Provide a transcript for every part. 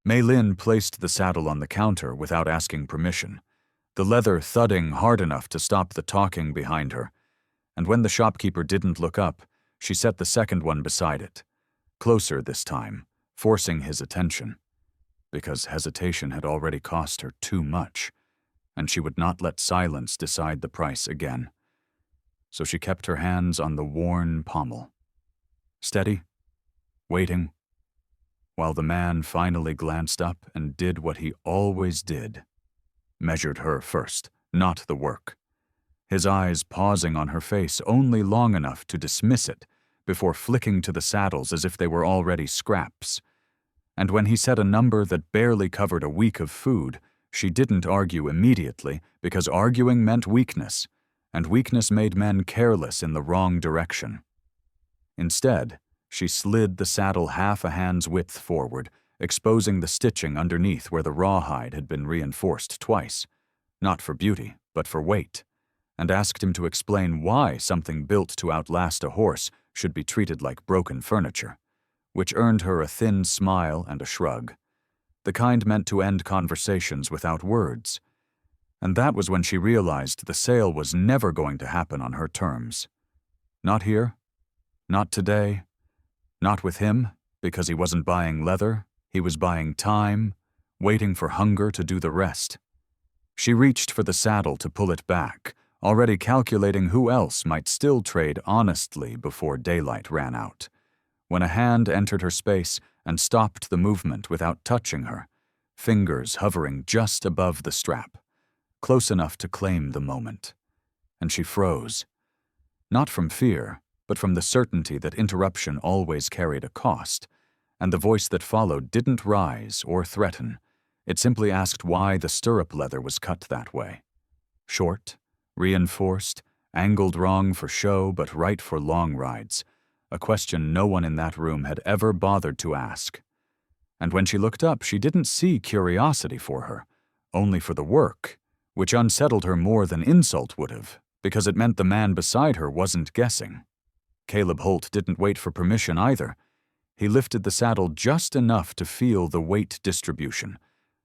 Mei Lin placed the saddle on the counter without asking permission, the leather thudding hard enough to stop the talking behind her, and when the shopkeeper didn't look up, she set the second one beside it, closer this time, forcing his attention, because hesitation had already cost her too much, and she would not let silence decide the price again. So she kept her hands on the worn pommel. Steady, waiting, while the man finally glanced up and did what he always did. Measured her first, not the work. His eyes pausing on her face only long enough to dismiss it before flicking to the saddles as if they were already scraps. And when he said a number that barely covered a week of food, she didn't argue immediately because arguing meant weakness, and weakness made men careless in the wrong direction. Instead, she slid the saddle half a hand's width forward, exposing the stitching underneath where the rawhide had been reinforced twice, not for beauty, but for weight, and asked him to explain why something built to outlast a horse should be treated like broken furniture, which earned her a thin smile and a shrug, the kind meant to end conversations without words. And that was when she realized the sale was never going to happen on her terms. Not here, not today, not with him, because he wasn't buying leather, he was buying time, waiting for hunger to do the rest. She reached for the saddle to pull it back, already calculating who else might still trade honestly before daylight ran out, when a hand entered her space and stopped the movement without touching her, fingers hovering just above the strap, close enough to claim the moment. And she froze, not from fear, but from the certainty that interruption always carried a cost, and the voice that followed didn't rise or threaten. It simply asked why the stirrup leather was cut that way. Short, reinforced, angled wrong for show but right for long rides, a question no one in that room had ever bothered to ask. And when she looked up, she didn't see curiosity for her, only for the work, which unsettled her more than insult would have, because it meant the man beside her wasn't guessing. Caleb Holt didn't wait for permission either. He lifted the saddle just enough to feel the weight distribution,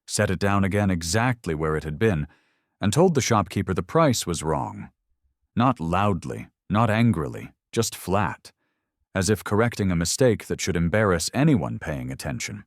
set it down again exactly where it had been, and told the shopkeeper the price was wrong. Not loudly, not angrily, just flat, as if correcting a mistake that should embarrass anyone paying attention.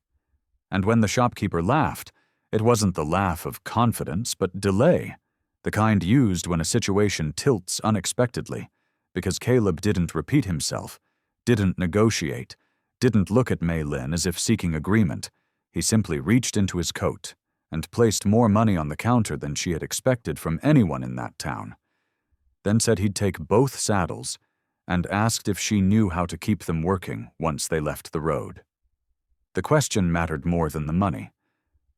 And when the shopkeeper laughed, it wasn't the laugh of confidence, but delay, the kind used when a situation tilts unexpectedly, because Caleb didn't repeat himself, didn't negotiate, didn't look at Mei Lin as if seeking agreement. He simply reached into his coat and placed more money on the counter than she had expected from anyone in that town, then said he'd take both saddles and asked if she knew how to keep them working once they left the road. The question mattered more than the money,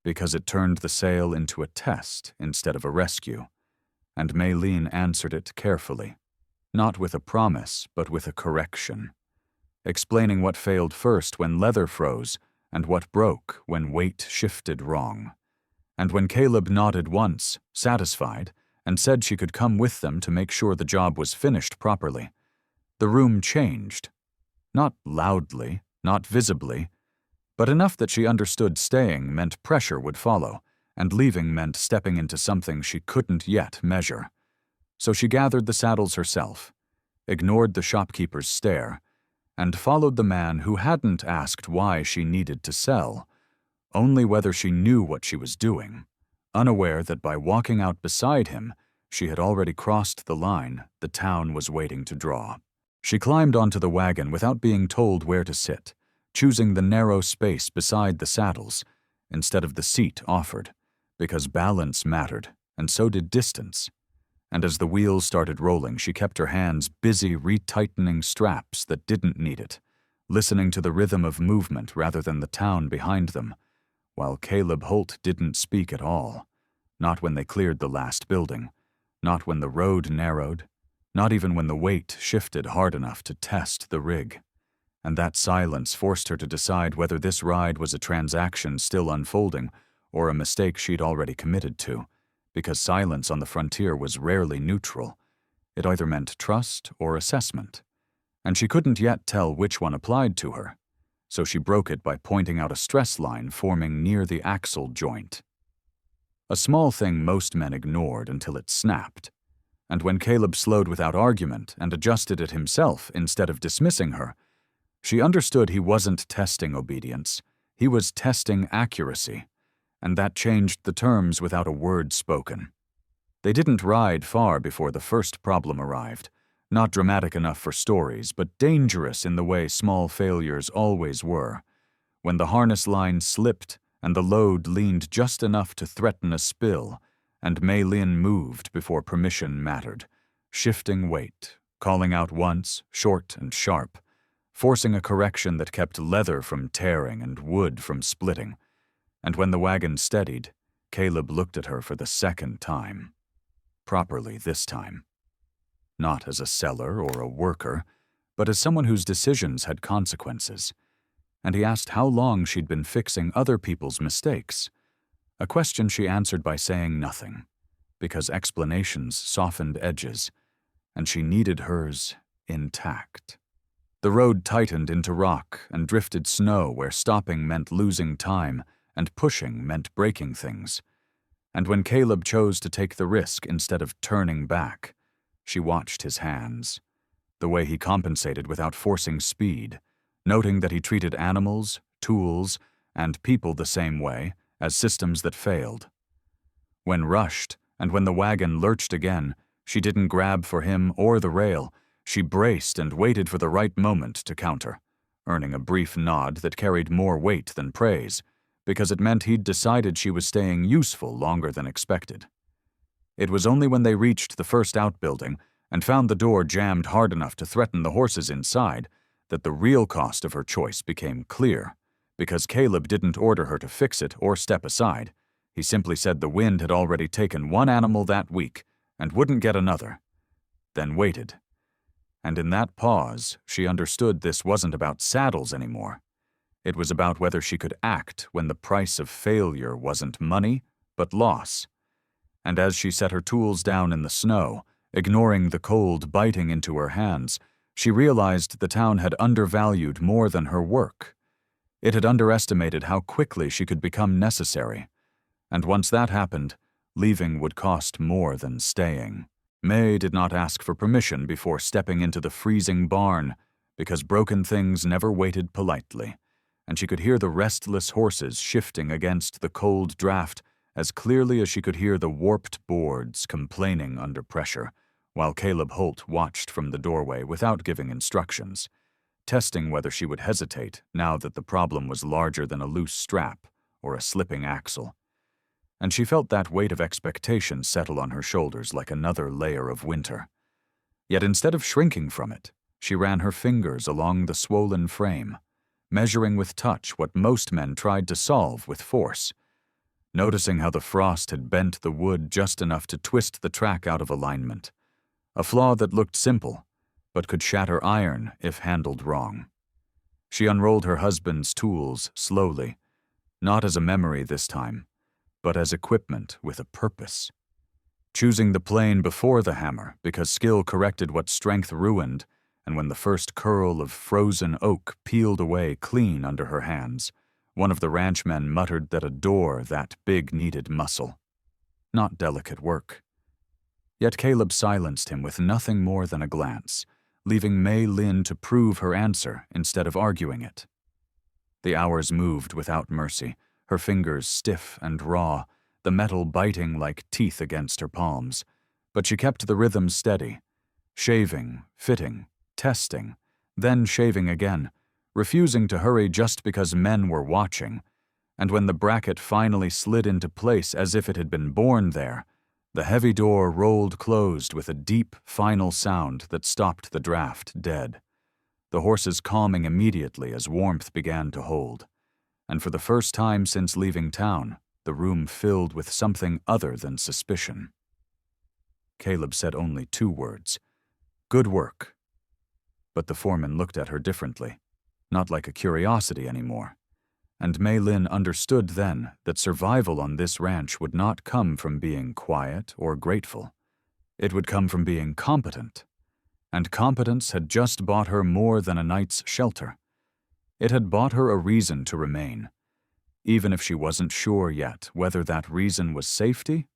because it turned the sale into a test instead of a rescue, and Mei Lin answered it carefully, not with a promise, but with a correction, explaining what failed first when leather froze and what broke when weight shifted wrong. And when Caleb nodded once, satisfied, and said she could come with them to make sure the job was finished properly, the room changed. Not loudly, not visibly, but enough that she understood staying meant pressure would follow, and leaving meant stepping into something she couldn't yet measure. So she gathered the saddles herself, ignored the shopkeeper's stare, and followed the man who hadn't asked why she needed to sell, only whether she knew what she was doing, unaware that by walking out beside him, she had already crossed the line the town was waiting to draw. She climbed onto the wagon without being told where to sit, choosing the narrow space beside the saddles instead of the seat offered, because balance mattered, and so did distance. And as the wheels started rolling, she kept her hands busy retightening straps that didn't need it, listening to the rhythm of movement rather than the town behind them, while Caleb Holt didn't speak at all, not when they cleared the last building, not when the road narrowed, not even when the weight shifted hard enough to test the rig. And that silence forced her to decide whether this ride was a transaction still unfolding or a mistake she'd already committed to, because silence on the frontier was rarely neutral. It either meant trust or assessment, and she couldn't yet tell which one applied to her. so she broke it by pointing out a stress line forming near the axle joint. A small thing most men ignored until it snapped, and when Caleb slowed without argument and adjusted it himself instead of dismissing her, she understood he wasn't testing obedience, he was testing accuracy, and that changed the terms without a word spoken. They didn't ride far before the first problem arrived, not dramatic enough for stories, but dangerous in the way small failures always were. When the harness line slipped and the load leaned just enough to threaten a spill, and Mei Lin moved before permission mattered, shifting weight, calling out once, short and sharp, forcing a correction that kept leather from tearing and wood from splitting. And when the wagon steadied, Caleb looked at her for the second time. Properly this time. Not as a seller or a worker, but as someone whose decisions had consequences. And he asked how long she'd been fixing other people's mistakes. A question she answered by saying nothing, because explanations softened edges, and she needed hers intact. The road tightened into rock and drifted snow where stopping meant losing time and pushing meant breaking things. And when Caleb chose to take the risk instead of turning back, she watched his hands, the way he compensated without forcing speed, noting that he treated animals, tools, and people the same way, as systems that failed. When rushed, and when the wagon lurched again, she didn't grab for him or the rail. She braced and waited for the right moment to counter, earning a brief nod that carried more weight than praise, because it meant he'd decided she was staying useful longer than expected. It was only when they reached the first outbuilding and found the door jammed hard enough to threaten the horses inside that the real cost of her choice became clear, because Caleb didn't order her to fix it or step aside. He simply said the wind had already taken one animal that week and wouldn't get another, then waited. And in that pause, she understood this wasn't about saddles anymore. It was about whether she could act when the price of failure wasn't money, but loss. And as she set her tools down in the snow, ignoring the cold biting into her hands, she realized the town had undervalued more than her work. It had underestimated how quickly she could become necessary. And once that happened, leaving would cost more than staying. Mei did not ask for permission before stepping into the freezing barn, because broken things never waited politely, and she could hear the restless horses shifting against the cold draft as clearly as she could hear the warped boards complaining under pressure, while Caleb Holt watched from the doorway without giving instructions, testing whether she would hesitate now that the problem was larger than a loose strap or a slipping axle. And she felt that weight of expectation settle on her shoulders like another layer of winter. Yet instead of shrinking from it, she ran her fingers along the swollen frame, measuring with touch what most men tried to solve with force, noticing how the frost had bent the wood just enough to twist the track out of alignment, a flaw that looked simple, but could shatter iron if handled wrong. She unrolled her husband's tools slowly, not as a memory this time, but as equipment with a purpose. Choosing the plane before the hammer because skill corrected what strength ruined, and when the first curl of frozen oak peeled away clean under her hands, one of the ranchmen muttered that a door that big needed muscle. Not delicate work. Yet Caleb silenced him with nothing more than a glance, leaving Mei Lin to prove her answer instead of arguing it. The hours moved without mercy, her fingers stiff and raw, the metal biting like teeth against her palms. But she kept the rhythm steady, shaving, fitting, testing, then shaving again, refusing to hurry just because men were watching. And when the bracket finally slid into place as if it had been born there, the heavy door rolled closed with a deep, final sound that stopped the draft dead, the horses calming immediately as warmth began to hold. And for the first time since leaving town, the room filled with something other than suspicion. Caleb said only 2 words, "Good work." But the foreman looked at her differently, not like a curiosity anymore. And Mei Lin understood then that survival on this ranch would not come from being quiet or grateful. It would come from being competent. And competence had just bought her more than a night's shelter. It had bought her a reason to remain, even if she wasn't sure yet whether that reason was safety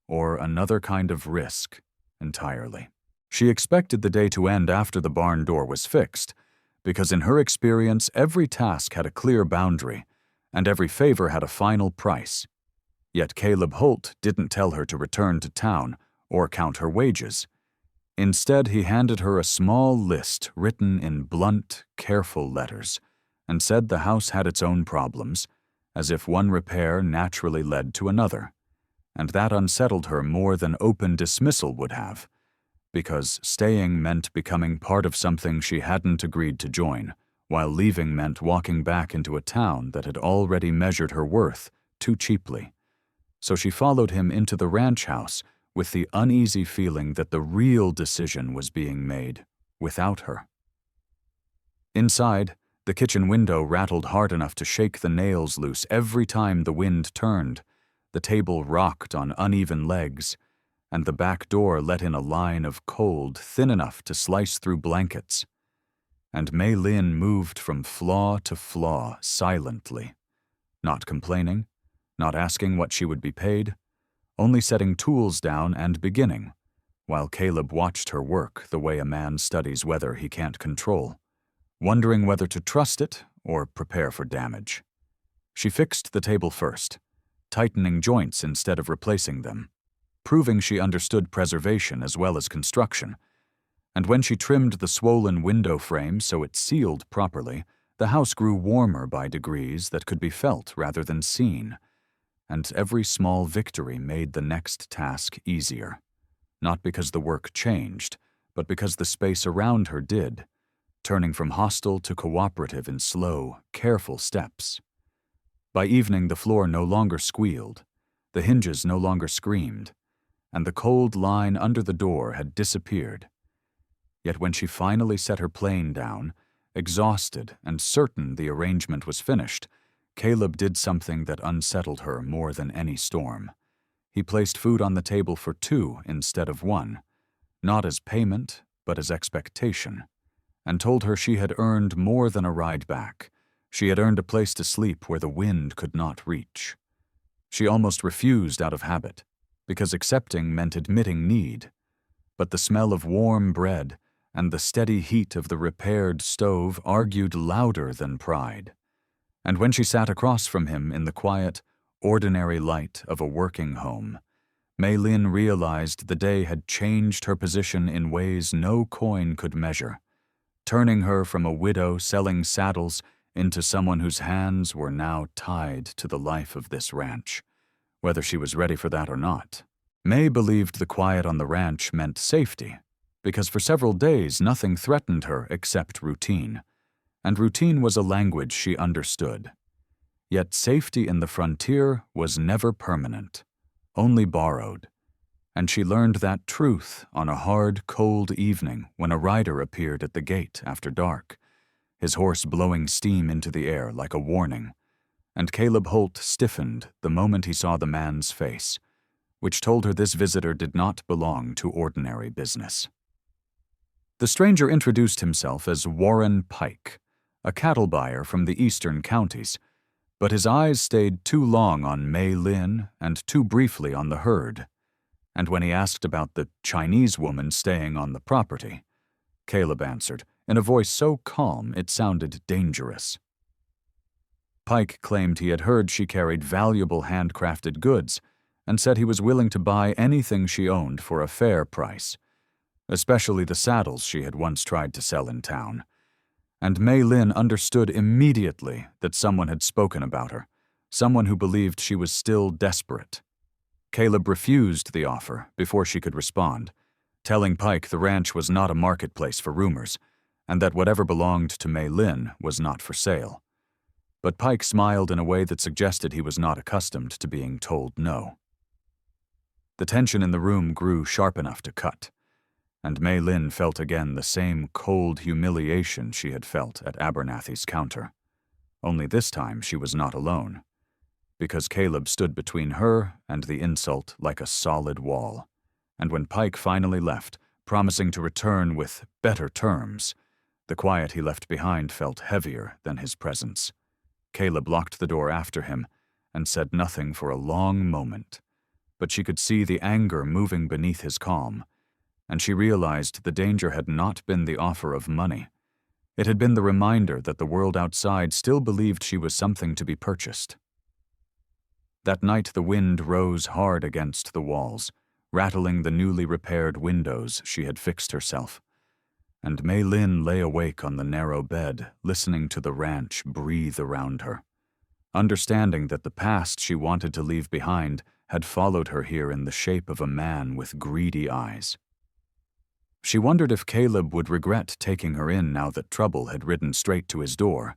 or another kind of risk entirely. She expected the day to end after the barn door was fixed, because in her experience every task had a clear boundary, and every favor had a final price. Yet Caleb Holt didn't tell her to return to town or count her wages. Instead, he handed her a small list written in blunt, careful letters, and said the house had its own problems, as if one repair naturally led to another. And that unsettled her more than open dismissal would have, because staying meant becoming part of something she hadn't agreed to join, while leaving meant walking back into a town that had already measured her worth too cheaply. So she followed him into the ranch house with the uneasy feeling that the real decision was being made without her. Inside, the kitchen window rattled hard enough to shake the nails loose every time the wind turned. The table rocked on uneven legs, and the back door let in a line of cold thin enough to slice through blankets. And Mei Lin moved from flaw to flaw silently, not complaining, not asking what she would be paid, only setting tools down and beginning, while Caleb watched her work the way a man studies weather he can't control, wondering whether to trust it or prepare for damage. She fixed the table first, tightening joints instead of replacing them, proving she understood preservation as well as construction. And when she trimmed the swollen window frame so it sealed properly, the house grew warmer by degrees that could be felt rather than seen. And every small victory made the next task easier, not because the work changed, but because the space around her did, turning from hostile to cooperative in slow, careful steps. By evening, the floor no longer squealed, the hinges no longer screamed, and the cold line under the door had disappeared. Yet when she finally set her plane down, exhausted and certain the arrangement was finished, Caleb did something that unsettled her more than any storm. He placed food on the table for two instead of one, not as payment, but as expectation, and told her she had earned more than a ride back. She had earned a place to sleep where the wind could not reach. She almost refused out of habit, because accepting meant admitting need. But the smell of warm bread and the steady heat of the repaired stove argued louder than pride. And when she sat across from him in the quiet, ordinary light of a working home, Mei Lin realized the day had changed her position in ways no coin could measure, turning her from a widow selling saddles into someone whose hands were now tied to the life of this ranch, whether she was ready for that or not. Mei believed the quiet on the ranch meant safety, because for several days nothing threatened her except routine, and routine was a language she understood. Yet safety in the frontier was never permanent, only borrowed, and she learned that truth on a hard, cold evening when a rider appeared at the gate after dark, his horse blowing steam into the air like a warning, and Caleb Holt stiffened the moment he saw the man's face, which told her this visitor did not belong to ordinary business. The stranger introduced himself as Warren Pike, a cattle buyer from the eastern counties, but his eyes stayed too long on Mei Lin and too briefly on the herd, and when he asked about the Chinese woman staying on the property, Caleb answered, in a voice so calm it sounded dangerous. Pike claimed he had heard she carried valuable handcrafted goods and said he was willing to buy anything she owned for a fair price, especially the saddles she had once tried to sell in town. And Mei Lin understood immediately that someone had spoken about her, someone who believed she was still desperate. Caleb refused the offer before she could respond, telling Pike the ranch was not a marketplace for rumors, and that whatever belonged to Mei Lin was not for sale. But Pike smiled in a way that suggested he was not accustomed to being told no. The tension in the room grew sharp enough to cut, and Mei Lin felt again the same cold humiliation she had felt at Abernathy's counter. Only this time she was not alone, because Caleb stood between her and the insult like a solid wall. And when Pike finally left, promising to return with better terms, The quiet he left behind felt heavier than his presence. Caleb locked the door after him and said nothing for a long moment, but she could see the anger moving beneath his calm, and she realized the danger had not been the offer of money. It had been the reminder that the world outside still believed she was something to be purchased. That night the wind rose hard against the walls, rattling the newly repaired windows she had fixed herself, and Mei Lin lay awake on the narrow bed, listening to the ranch breathe around her, understanding that the past she wanted to leave behind had followed her here in the shape of a man with greedy eyes. She wondered if Caleb would regret taking her in now that trouble had ridden straight to his door,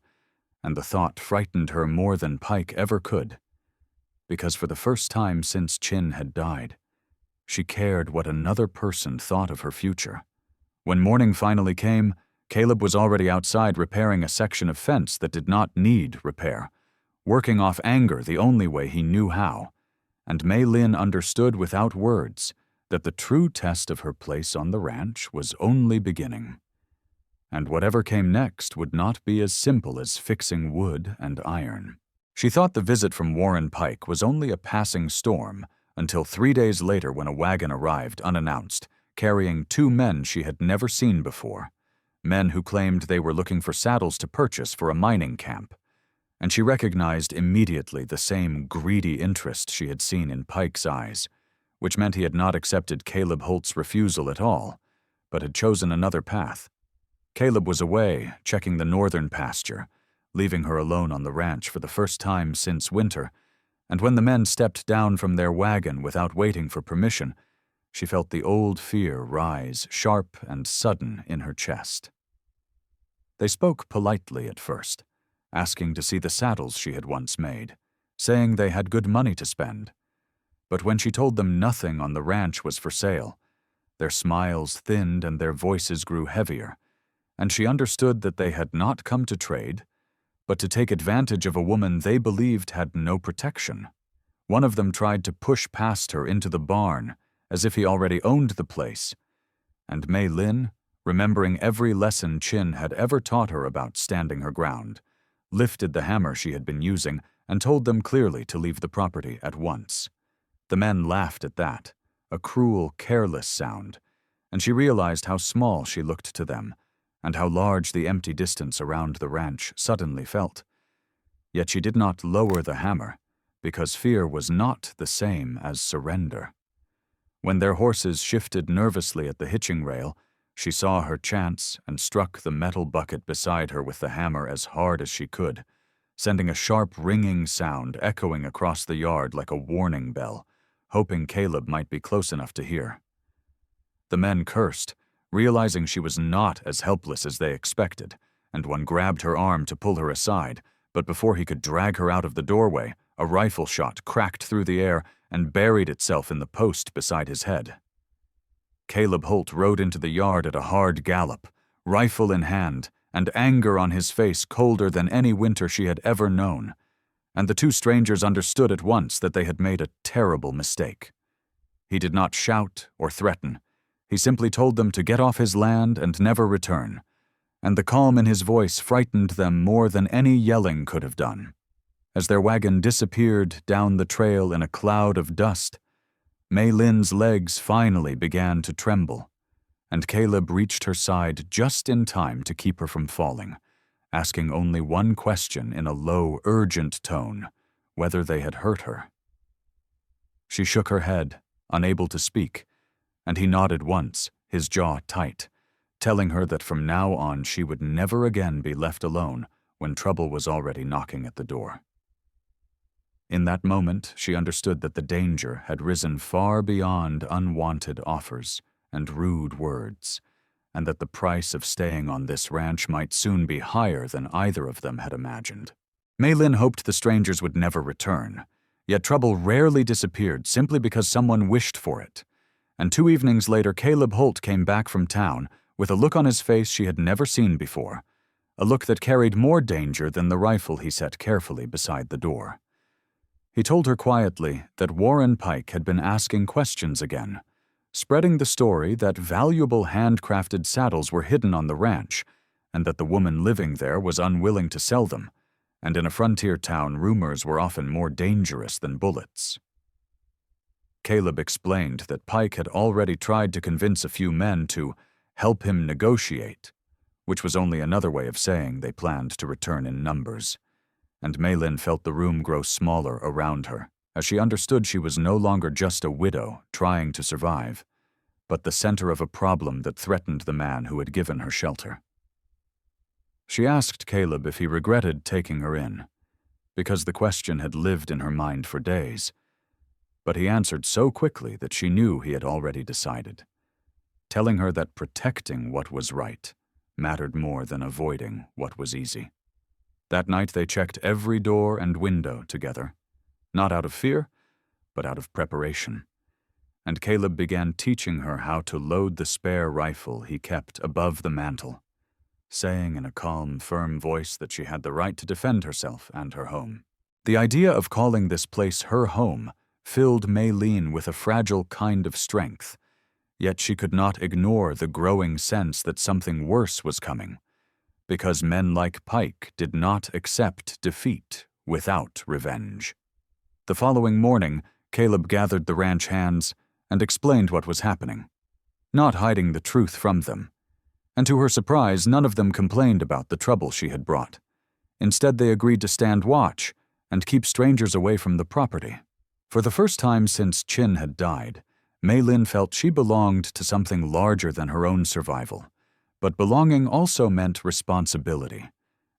and the thought frightened her more than Pike ever could, because for the first time since Chin had died, she cared what another person thought of her future. When morning finally came, Caleb was already outside repairing a section of fence that did not need repair, working off anger the only way he knew how, and Mei Lin understood without words that the true test of her place on the ranch was only beginning. And whatever came next would not be as simple as fixing wood and iron. She thought the visit from Warren Pike was only a passing storm until 3 days later when a wagon arrived unannounced, carrying 2 men she had never seen before, men who claimed they were looking for saddles to purchase for a mining camp, and she recognized immediately the same greedy interest she had seen in Pike's eyes, which meant he had not accepted Caleb Holt's refusal at all, but had chosen another path. Caleb was away, checking the northern pasture, leaving her alone on the ranch for the first time since winter, and when the men stepped down from their wagon without waiting for permission, she felt the old fear rise sharp and sudden in her chest. They spoke politely at first, asking to see the saddles she had once made, saying they had good money to spend. But when she told them nothing on the ranch was for sale, their smiles thinned and their voices grew heavier, and she understood that they had not come to trade, but to take advantage of a woman they believed had no protection. One of them tried to push past her into the barn, as if he already owned the place, and Mei Lin, remembering every lesson Chin had ever taught her about standing her ground, lifted the hammer she had been using and told them clearly to leave the property at once. The men laughed at that, a cruel, careless sound, and she realized how small she looked to them, and how large the empty distance around the ranch suddenly felt. Yet she did not lower the hammer, because fear was not the same as surrender. When their horses shifted nervously at the hitching rail, she saw her chance and struck the metal bucket beside her with the hammer as hard as she could, sending a sharp ringing sound echoing across the yard like a warning bell, hoping Caleb might be close enough to hear. The men cursed, realizing she was not as helpless as they expected, and one grabbed her arm to pull her aside, but before he could drag her out of the doorway, a rifle shot cracked through the air and buried itself in the post beside his head. Caleb Holt rode into the yard at a hard gallop, rifle in hand, and anger on his face colder than any winter she had ever known, and the 2 strangers understood at once that they had made a terrible mistake. He did not shout or threaten. He simply told them to get off his land and never return, and the calm in his voice frightened them more than any yelling could have done. As their wagon disappeared down the trail in a cloud of dust, Mei Lin's legs finally began to tremble, and Caleb reached her side just in time to keep her from falling, asking only one question in a low, urgent tone, whether they had hurt her. She shook her head, unable to speak, and he nodded once, his jaw tight, telling her that from now on she would never again be left alone when trouble was already knocking at the door. In that moment, she understood that the danger had risen far beyond unwanted offers and rude words, and that the price of staying on this ranch might soon be higher than either of them had imagined. Mei Lin hoped the strangers would never return, yet trouble rarely disappeared simply because someone wished for it, and 2 evenings later Caleb Holt came back from town with a look on his face she had never seen before, a look that carried more danger than the rifle he set carefully beside the door. He told her quietly that Warren Pike had been asking questions again, spreading the story that valuable handcrafted saddles were hidden on the ranch, and that the woman living there was unwilling to sell them, and in a frontier town rumors were often more dangerous than bullets. Caleb explained that Pike had already tried to convince a few men to help him negotiate, which was only another way of saying they planned to return in numbers, and Mei Lin felt the room grow smaller around her, as she understood she was no longer just a widow trying to survive, but the center of a problem that threatened the man who had given her shelter. She asked Caleb if he regretted taking her in, because the question had lived in her mind for days, but he answered so quickly that she knew he had already decided, telling her that protecting what was right mattered more than avoiding what was easy. That night they checked every door and window together, not out of fear, but out of preparation, and Caleb began teaching her how to load the spare rifle he kept above the mantel, saying in a calm, firm voice that she had the right to defend herself and her home. The idea of calling this place her home filled Mei Lin with a fragile kind of strength, yet she could not ignore the growing sense that something worse was coming, because men like Pike did not accept defeat without revenge. The following morning, Caleb gathered the ranch hands and explained what was happening, not hiding the truth from them, and to her surprise, none of them complained about the trouble she had brought. Instead, they agreed to stand watch and keep strangers away from the property. For the first time since Chin had died, Mei Lin felt she belonged to something larger than her own survival, but belonging also meant responsibility,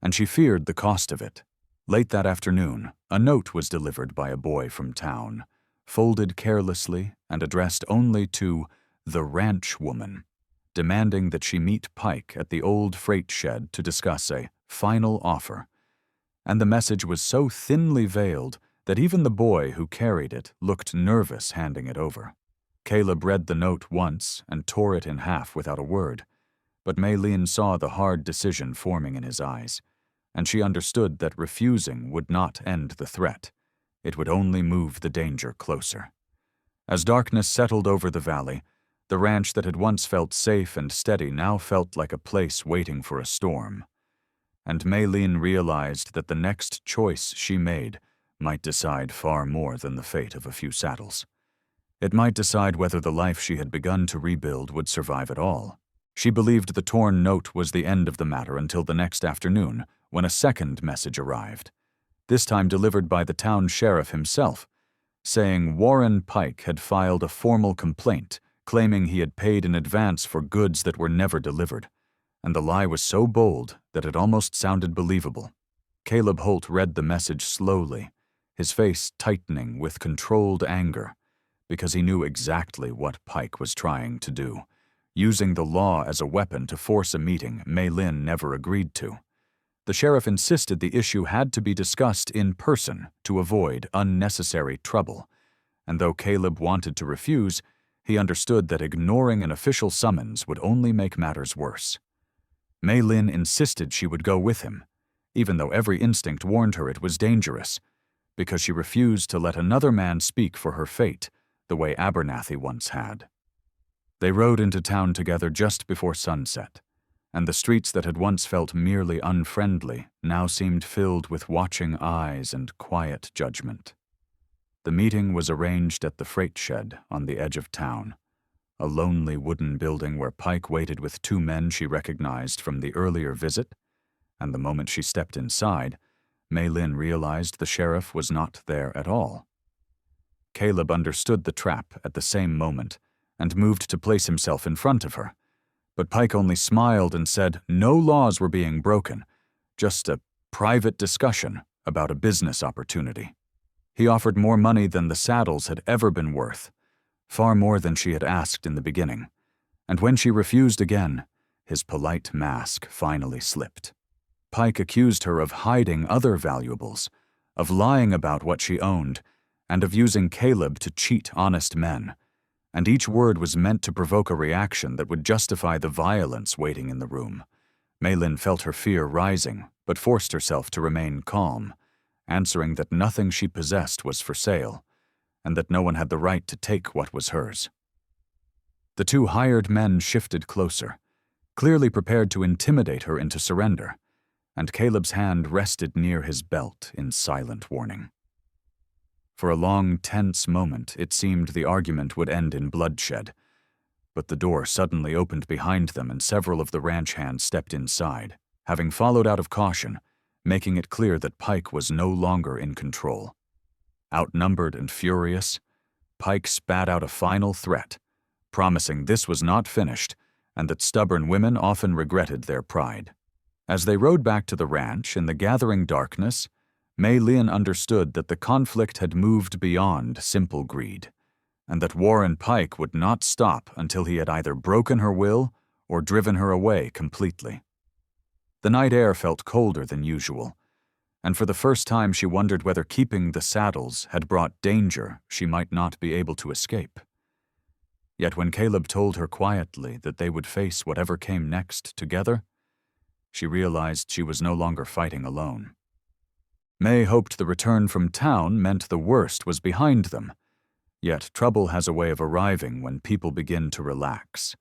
and she feared the cost of it. Late that afternoon, a note was delivered by a boy from town, folded carelessly and addressed only to the ranch woman, demanding that she meet Pike at the old freight shed to discuss a final offer. And the message was so thinly veiled that even the boy who carried it looked nervous handing it over. Caleb read the note once and tore it in half without a word, but Mei Lin saw the hard decision forming in his eyes, and she understood that refusing would not end the threat. It would only move the danger closer. As darkness settled over the valley, the ranch that had once felt safe and steady now felt like a place waiting for a storm. And Mei Lin realized that the next choice she made might decide far more than the fate of a few saddles. It might decide whether the life she had begun to rebuild would survive at all. She believed the torn note was the end of the matter until the next afternoon, when a second message arrived, this time delivered by the town sheriff himself, saying Warren Pike had filed a formal complaint, claiming he had paid in advance for goods that were never delivered, and the lie was so bold that it almost sounded believable. Caleb Holt read the message slowly, his face tightening with controlled anger, because he knew exactly what Pike was trying to do, using the law as a weapon to force a meeting Mei Lin never agreed to. The sheriff insisted the issue had to be discussed in person to avoid unnecessary trouble, and though Caleb wanted to refuse, he understood that ignoring an official summons would only make matters worse. Mei Lin insisted she would go with him, even though every instinct warned her it was dangerous, because she refused to let another man speak for her fate the way Abernathy once had. They rode into town together just before sunset, and the streets that had once felt merely unfriendly now seemed filled with watching eyes and quiet judgment. The meeting was arranged at the freight shed on the edge of town, a lonely wooden building where Pike waited with two men she recognized from the earlier visit, and the moment she stepped inside, Mei Lin realized the sheriff was not there at all. Caleb understood the trap at the same moment and moved to place himself in front of her, but Pike only smiled and said no laws were being broken, just a private discussion about a business opportunity. He offered more money than the saddles had ever been worth, far more than she had asked in the beginning, and when she refused again, his polite mask finally slipped. Pike accused her of hiding other valuables, of lying about what she owned, and of using Caleb to cheat honest men, and each word was meant to provoke a reaction that would justify the violence waiting in the room. Mei Lin felt her fear rising, but forced herself to remain calm, answering that nothing she possessed was for sale, and that no one had the right to take what was hers. The two hired men shifted closer, clearly prepared to intimidate her into surrender, and Caleb's hand rested near his belt in silent warning. For a long, tense moment, it seemed the argument would end in bloodshed, but the door suddenly opened behind them and several of the ranch hands stepped inside, having followed out of caution, making it clear that Pike was no longer in control. Outnumbered and furious, Pike spat out a final threat, promising this was not finished and that stubborn women often regretted their pride. As they rode back to the ranch in the gathering darkness, Mei Lin understood that the conflict had moved beyond simple greed, and that Warren Pike would not stop until he had either broken her will or driven her away completely. The night air felt colder than usual, and for the first time she wondered whether keeping the saddles had brought danger she might not be able to escape. Yet when Caleb told her quietly that they would face whatever came next together, she realized she was no longer fighting alone. Mei hoped the return from town meant the worst was behind them, yet trouble has a way of arriving when people begin to relax,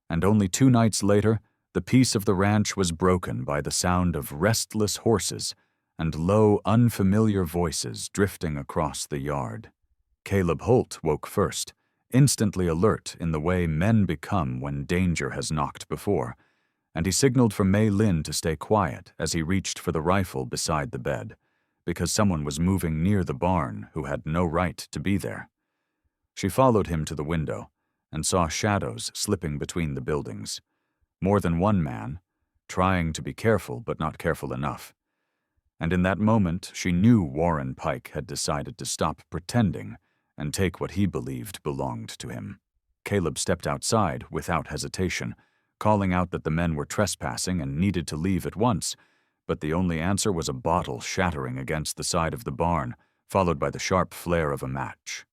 and only 2 nights later, the peace of the ranch was broken by the sound of restless horses and low, unfamiliar voices drifting across the yard. Caleb Holt woke first, instantly alert in the way men become when danger has knocked before, and he signaled for Mei Lin to stay quiet as he reached for the rifle beside the bed, because someone was moving near the barn who had no right to be there. She followed him to the window and saw shadows slipping between the buildings. More than one man, trying to be careful but not careful enough. And in that moment, she knew Warren Pike had decided to stop pretending and take what he believed belonged to him. Caleb stepped outside without hesitation, calling out that the men were trespassing and needed to leave at once, but the only answer was a bottle shattering against the side of the barn, followed by the sharp flare of a match.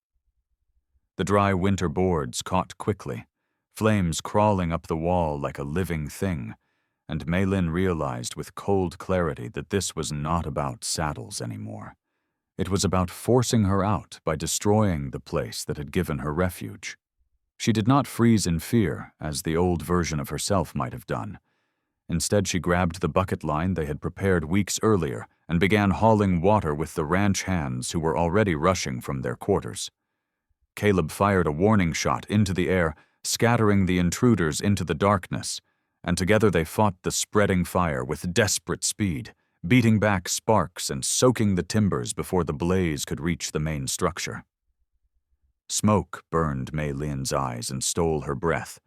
The dry winter boards caught quickly, flames crawling up the wall like a living thing, and Mei Lin realized with cold clarity that this was not about saddles anymore. It was about forcing her out by destroying the place that had given her refuge. She did not freeze in fear, as the old version of herself might have done. Instead, she grabbed the bucket line they had prepared weeks earlier and began hauling water with the ranch hands who were already rushing from their quarters. Caleb fired a warning shot into the air, scattering the intruders into the darkness, and together they fought the spreading fire with desperate speed, beating back sparks and soaking the timbers before the blaze could reach the main structure. Smoke burned Mei Lin's eyes and stole her breath,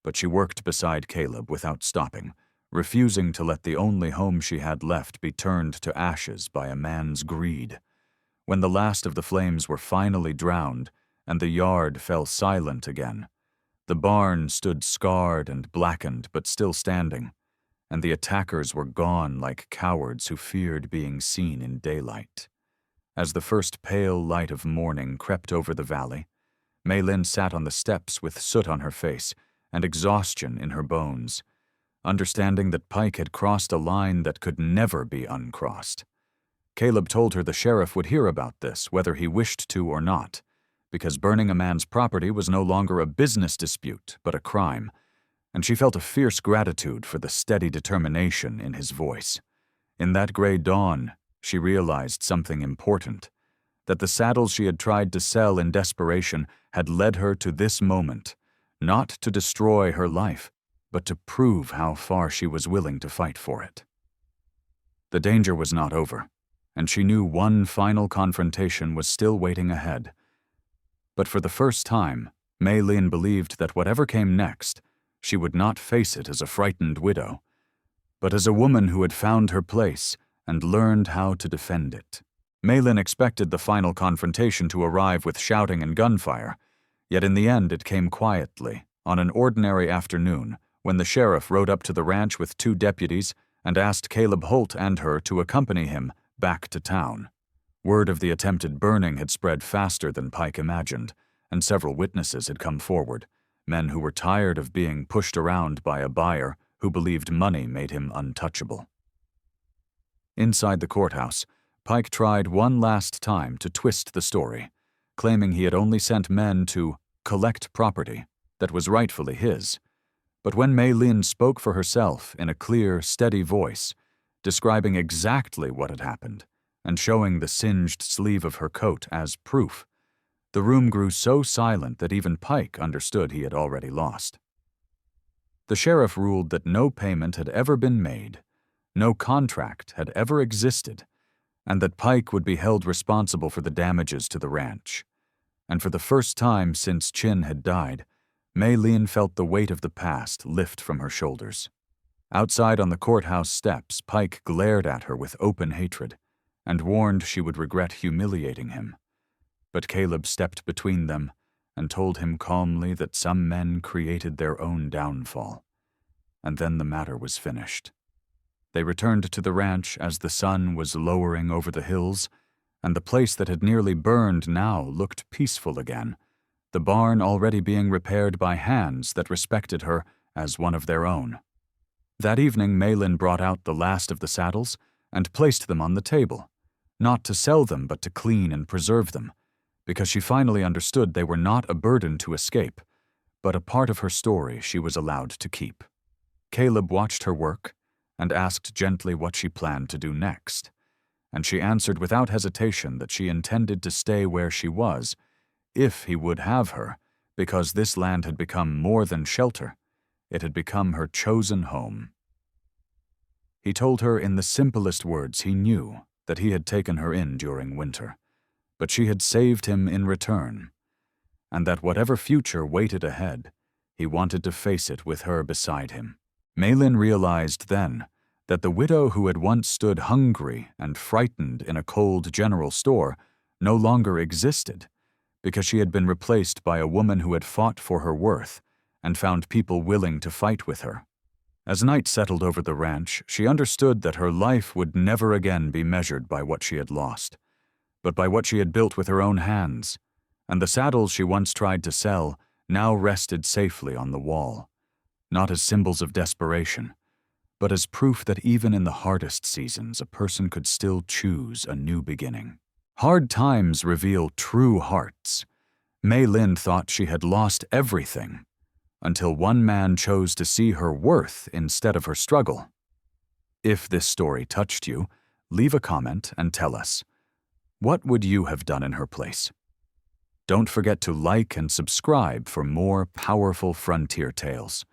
but she worked beside Caleb without stopping, refusing to let the only home she had left be turned to ashes by a man's greed. When the last of the flames were finally drowned and the yard fell silent again, the barn stood scarred and blackened but still standing, and the attackers were gone like cowards who feared being seen in daylight. As the first pale light of morning crept over the valley, Mei Lin sat on the steps with soot on her face and exhaustion in her bones, understanding that Pike had crossed a line that could never be uncrossed. Caleb told her the sheriff would hear about this, whether he wished to or not, because burning a man's property was no longer a business dispute, but a crime, and she felt a fierce gratitude for the steady determination in his voice. In that gray dawn, she realized something important, that the saddles she had tried to sell in desperation had led her to this moment, not to destroy her life, but to prove how far she was willing to fight for it. The danger was not over, and she knew one final confrontation was still waiting ahead. But for the first time, Mei Lin believed that whatever came next, she would not face it as a frightened widow, but as a woman who had found her place and learned how to defend it. Mei Lin expected the final confrontation to arrive with shouting and gunfire, yet in the end it came quietly, on an ordinary afternoon, when the sheriff rode up to the ranch with 2 deputies and asked Caleb Holt and her to accompany him back to town. Word of the attempted burning had spread faster than Pike imagined, and several witnesses had come forward, men who were tired of being pushed around by a buyer who believed money made him untouchable. Inside the courthouse, Pike tried one last time to twist the story, claiming he had only sent men to collect property that was rightfully his, But when Mei Lin spoke for herself in a clear, steady voice, describing exactly what had happened and showing the singed sleeve of her coat as proof, the room grew so silent that even Pike understood he had already lost. The sheriff ruled that no payment had ever been made, no contract had ever existed, and that Pike would be held responsible for the damages to the ranch. And for the first time since Chin had died, Mei Lin felt the weight of the past lift from her shoulders. Outside on the courthouse steps, Pike glared at her with open hatred and warned she would regret humiliating him. But Caleb stepped between them and told him calmly that some men created their own downfall. And then the matter was finished. They returned to the ranch as the sun was lowering over the hills, and the place that had nearly burned now looked peaceful again, the barn already being repaired by hands that respected her as one of their own. That evening, Mei Lin brought out the last of the saddles and placed them on the table, not to sell them but to clean and preserve them, because she finally understood they were not a burden to escape, but a part of her story she was allowed to keep. Caleb watched her work and asked gently what she planned to do next, and she answered without hesitation that she intended to stay where she was, if he would have her, because this land had become more than shelter. It had become her chosen home. He told her in the simplest words he knew that he had taken her in during winter, but she had saved him in return, and that whatever future waited ahead, he wanted to face it with her beside him. Mei Lin realized then that the widow who had once stood hungry and frightened in a cold general store no longer existed, because she had been replaced by a woman who had fought for her worth and found people willing to fight with her. As night settled over the ranch, she understood that her life would never again be measured by what she had lost, but by what she had built with her own hands, and the saddles she once tried to sell now rested safely on the wall, not as symbols of desperation, but as proof that even in the hardest seasons a person could still choose a new beginning. Hard times reveal true hearts. Mei Lin thought she had lost everything, until one man chose to see her worth instead of her struggle. If this story touched you, leave a comment and tell us, what would you have done in her place? Don't forget to like and subscribe for more powerful frontier tales.